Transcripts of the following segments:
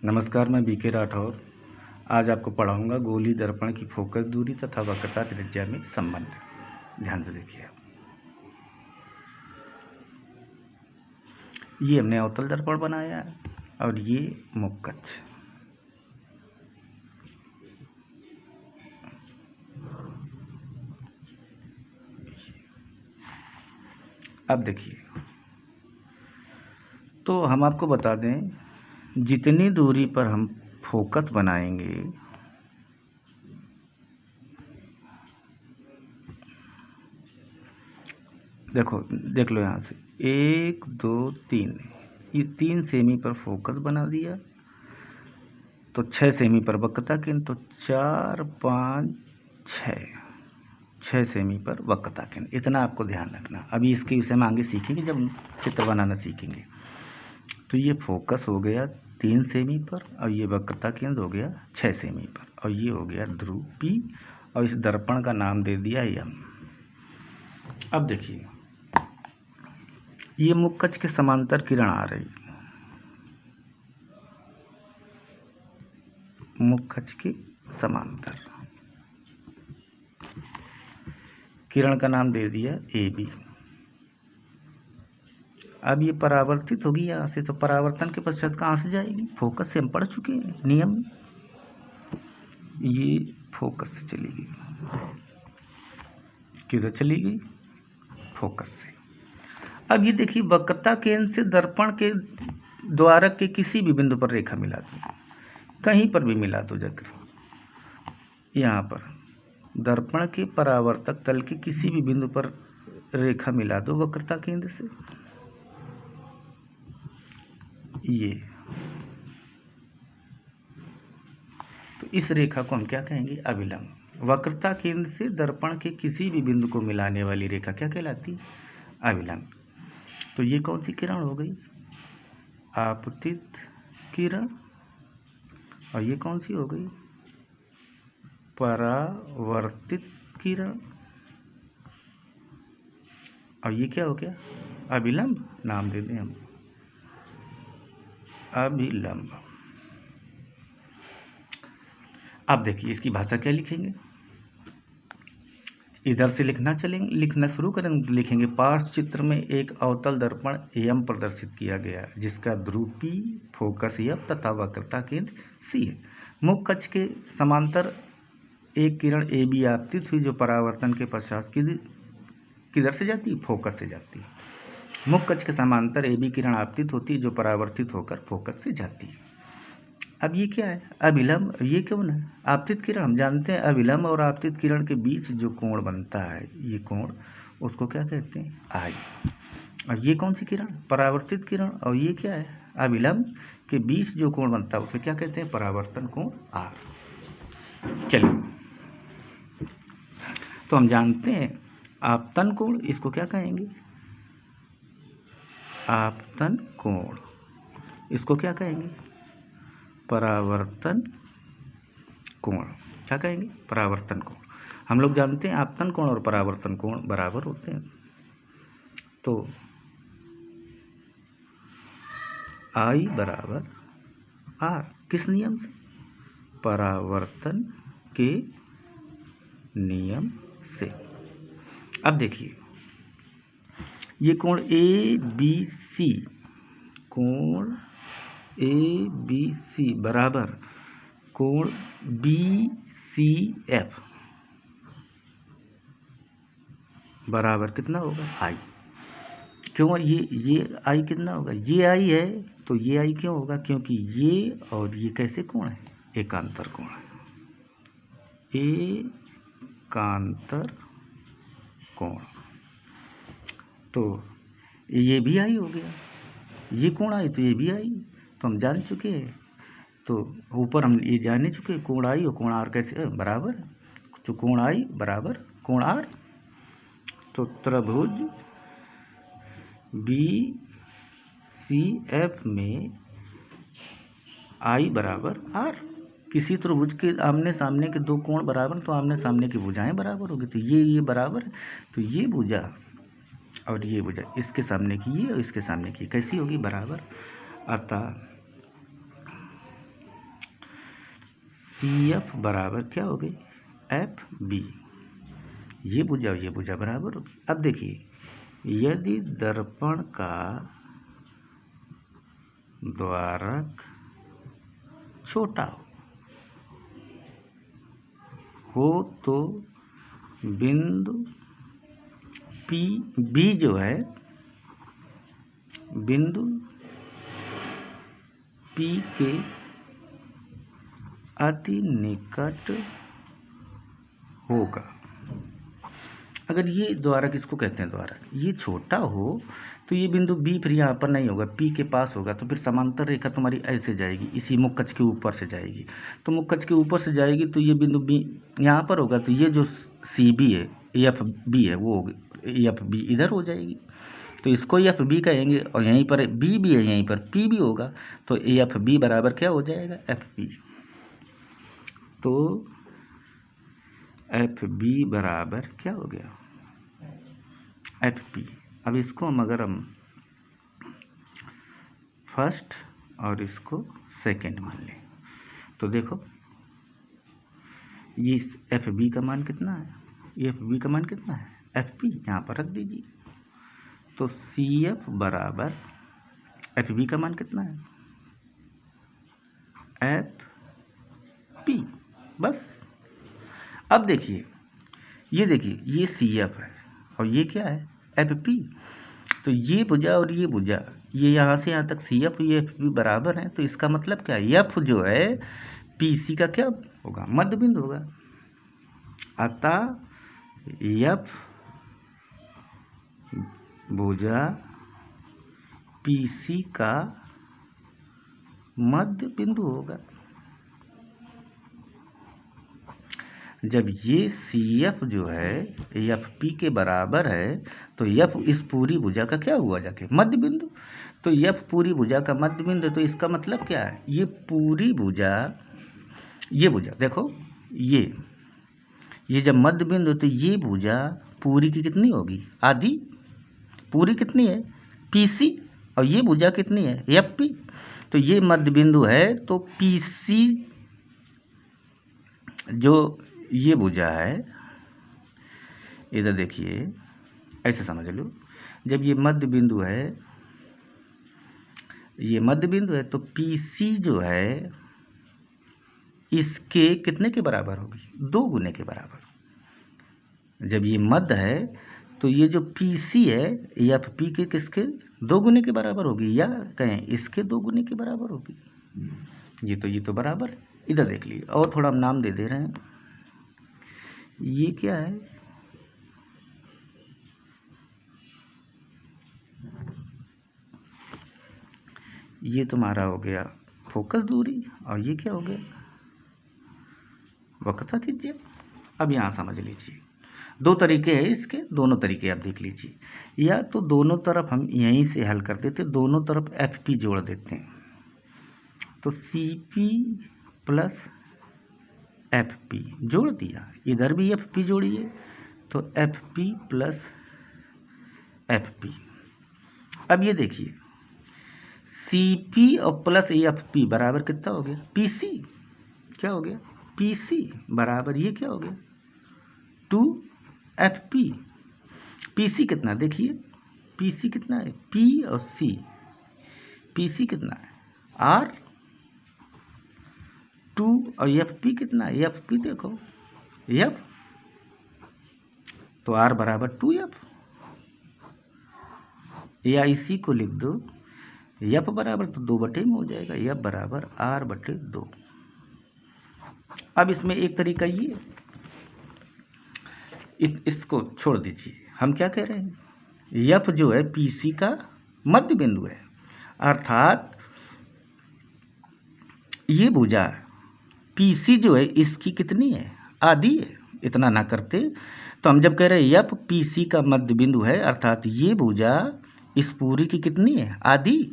नमस्कार, मैं बीके राठौर। आज आपको पढ़ाऊंगा गोली दर्पण की फोकस दूरी तथा वक्रता त्रिज्या में संबंध। ध्यान से देखिए। ये हमने अवतल दर्पण बनाया है और ये मुख कक्ष। अब देखिए, तो हम आपको बता दें, जितनी दूरी पर हम फोकस बनाएंगे देख लो यहाँ से 1 2 3, ये 3 सेमी पर फोकस बना दिया तो 6 सेमी पर वक्रता केंद्र, तो 4 5 6 सेमी पर वक्रता केंद्र। इतना आपको ध्यान रखना। अभी इसके विषय में आगे सीखेंगे जब हम चित्र बनाना सीखेंगे। तो ये फोकस हो गया 3 सेमी पर और ये वक्रता केंद्र हो गया 6 सेमी पर और ये हो गया ध्रुव P और इस दर्पण का नाम दे दिया M। अब देखिए, ये मुख कक्ष के समांतर किरण आ रही, मुख कक्ष के समांतर किरण का नाम दे दिया AB। अब ये परावर्तित होगी यहाँ से, तो परावर्तन के पश्चात कहाँ से जाएगी? फोकस से हम पढ़ चुके हैं नियम। ये फोकस से चली गई, किधर चली गई? फोकस से। अब ये देखिए, वक्रता केंद्र से दर्पण के द्वारक के किसी भी बिंदु पर रेखा मिला दो, कहीं पर भी मिला दो। जाकर यहाँ पर दर्पण के परावर्तक तल के किसी भी बिंदु पर रेखा मिला दो वक्रता केंद्र से। ये तो इस रेखा को हम क्या कहेंगे? अभिलंब। वक्रता केंद्र से दर्पण के किसी भी बिंदु को मिलाने वाली रेखा क्या कहलाती? अभिलंब। तो ये कौन सी किरण हो गई? आपतित किरण। और ये कौन सी हो गई? परावर्तित किरण। और ये क्या हो गया? अभिलंब। नाम दे दें हम अभिलंब। अब देखिए, इसकी भाषा क्या लिखेंगे? इधर से लिखना शुरू करेंगे तो लिखेंगे, पार्श्व चित्र में एक अवतल दर्पण M प्रदर्शित किया गया जिसका ध्रुव P, फोकस F तथा वक्रता केंद्र C है। मुख कक्ष के समांतर एक किरण AB आपतित हुई जो परावर्तन के पश्चात किधर से जाती है? फोकस से जाती है। मुख कक्ष के समांतर AB किरण आपतित होती है जो परावर्तित होकर फोकस से जाती है। अब ये क्या है? अभिलंब। ये क्यों ना? आपतित किरण हम जानते हैं, अभिलंब और आपतित किरण के बीच जो कोण बनता है, ये कोण, उसको क्या कहते हैं? I। और ये कौन सी किरण? परावर्तित किरण। और ये क्या है? अभिलंब के बीच जो कोण बनता है उसे क्या कहते हैं? परावर्तन कोण R। चलिए, तो हम जानते हैं आपतन कोण, इसको क्या कहेंगे? आपतन कोण। इसको क्या कहेंगे? परावर्तन कोण। क्या कहेंगे? परावर्तन कोण। हम लोग जानते हैं आपतन कोण और परावर्तन कोण बराबर होते हैं। तो I बराबर R। किस नियम से? परावर्तन के नियम से। अब देखिए, ये कोण ABC, कोण ABC बराबर कोण BCF बराबर कितना होगा? I। क्यों? ये I कितना होगा? ये I है, तो ये I क्यों होगा? क्योंकि ये और ये कैसे कोण है? एकांतर कोण है। एकांतर कोण। तो ये भी I हो गया, ये कोण I तो ये भी I, तो हम जान चुके हैं। तो ऊपर हम ये जाने चुके, कोण I और कोण R कैसे बराबर, तो कोण I बराबर कोण R। तो त्रिभुज BCF में I बराबर R। किसी त्रिभुज के आमने सामने के दो कोण बराबर, तो आमने सामने की भुजाएं बराबर होगी। तो ये बराबर, तो ये भुजा और ये भुजा, इसके सामने की ये और इसके सामने की कैसी होगी? बराबर। अतः सी एफ बराबर क्या हो गई, एफ बी। ये भुजा बराबर होगी। अब देखिए, यदि दर्पण का द्वारक छोटा हो तो बिंदु पी बी जो है, बिंदु पी के अति निकट होगा। अगर ये द्वारक, इसको कहते हैं द्वारक, ये छोटा हो तो ये बिंदु बी फिर यहाँ पर नहीं होगा, पी के पास होगा। तो फिर समांतर रेखा तुम्हारी ऐसे जाएगी, इसी मुख कक्ष के ऊपर से जाएगी। तो मुख कक्ष के ऊपर से जाएगी तो ये बिंदु बी यहाँ पर होगा। तो ये जो सी बी है, एफ बी है, वो एफ बी इधर हो जाएगी। तो इसको एफ बी कहेंगे। और यहीं पर बी भी है, यहीं पर पी भी होगा। तो एफ बी बराबर क्या हो जाएगा, एफ बी। तो एफ बी बराबर क्या हो गया, एफ पी। अब इसको हम फर्स्ट और इसको सेकंड मान लें तो देखो, ये एफ बी का मान कितना है, एफ बी का मान कितना है, एफ पी। यहाँ पर रख दीजिए। तो सी एफ बराबर एफ बी का मान कितना है, एफ पी। बस। अब देखिए, ये देखिए, ये सी एफ है और ये क्या है, एफ पी। तो ये भुजा और ये भुजा, ये यहाँ से यहाँ तक सी एफ, ये एफ बी बराबर है। तो इसका मतलब क्या है, एफ जो है पी सी का क्या होगा, मध्य बिंदु होगा। अतः एफ भुजा पी सी का मध्य बिंदु होगा। जब ये सी एफ जो है एफ पी के बराबर है तो एफ इस पूरी भुजा का क्या हुआ जाके, मध्य बिंदु। तो एफ पूरी भुजा का मध्य बिंदु। तो इसका मतलब क्या है, ये पूरी भुजा, ये भुजा देखो, ये जब मध्य बिंदु, तो ये भुजा पूरी की कितनी होगी, आधी। पूरी कितनी है, पी सी। और ये भुजा कितनी है, एफ पी। तो ये मध्य बिंदु है। तो पी सी जो ये भुजा है, इधर देखिए, ऐसे समझ लो, जब ये मध्य बिंदु है, ये मध्य बिंदु है, तो पी सी जो है इसके कितने के बराबर होगी, 2 गुने के बराबर। जब ये मध्य है तो ये जो पी सी है एफ पी के किसके 2 गुने के बराबर होगी, या कहें इसके 2 गुने के बराबर होगी। ये तो बराबर है। इधर देख लीजिए, और थोड़ा हम नाम दे दे रहे हैं। ये क्या है, ये तुम्हारा हो गया फोकस दूरी, और ये क्या हो गया, वक्रता त्रिज्या। अब यहाँ समझ लीजिए, 2 तरीके हैं इसके, दोनों तरीके आप देख लीजिए। या तो दोनों तरफ हम यहीं से हल कर देते, दोनों तरफ एफ पी जोड़ देते हैं। तो C P plus F P जोड़ दिया, इधर भी एफ पी जोड़िए, तो F P plus F P. अब ये देखिए, सी पी और प्लस एफ पी बराबर कितना हो गया, पी सी। क्या हो गया, पी सी बराबर ये क्या हो गया, 2 एफ पी। पी सी कितना देखिए, पी सी कितना है, पी और सी, पी सी कितना है, आर। 2 और एफ पी कितना है, एफ पी देखो, एफ, तो आर बराबर 2 एफ। या इसी को लिख दो, एफ बराबर तो 2 बटे में हो जाएगा, एफ बराबर आर बटे 2। अब इसमें एक तरीका ये, इसको छोड़ दीजिए, हम क्या कह रहे हैं, एफ जो है पी सी का मध्य बिंदु है, अर्थात ये भुजा पी सी जो है इसकी कितनी है, आधी है। इतना ना करते तो हम जब कह रहे हैं एफ पी सी का मध्य बिंदु है, अर्थात ये भुजा इस पूरी की कितनी है, आधी।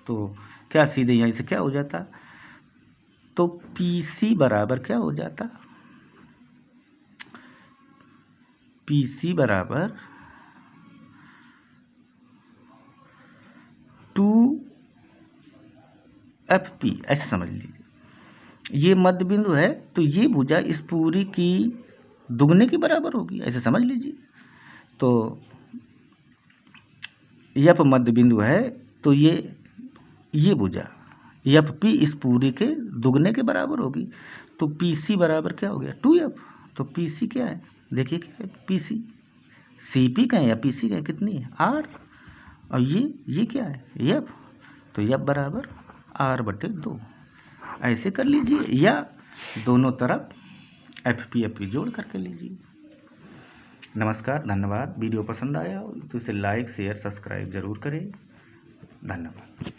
तो क्या सीधे यहीं से क्या हो जाता, तो पी सी बराबर क्या हो जाता, पी सी बराबर 2 एफ पी, ऐसे समझ लीजिए। ये मध्य बिंदु है तो ये भुजा इस पूरी की दुगने के बराबर होगी, ऐसे समझ लीजिए। तो यप मध्य बिंदु है तो ये भुजा यप पी इस पूरी के दुगने के बराबर होगी। तो पी सी बराबर क्या हो गया 2f। तो पी सी क्या है, देखिए क्या है पी सी, सी पी का है या पी सी का है, कितनी है आर, और ये क्या है यफ, तो यफ बराबर r/2 ऐसे कर लीजिए, या दोनों तरफ एफ पी जोड़ करके लीजिए। नमस्कार, धन्यवाद। वीडियो पसंद आया हो तो इसे लाइक शेयर सब्सक्राइब जरूर करें। धन्यवाद।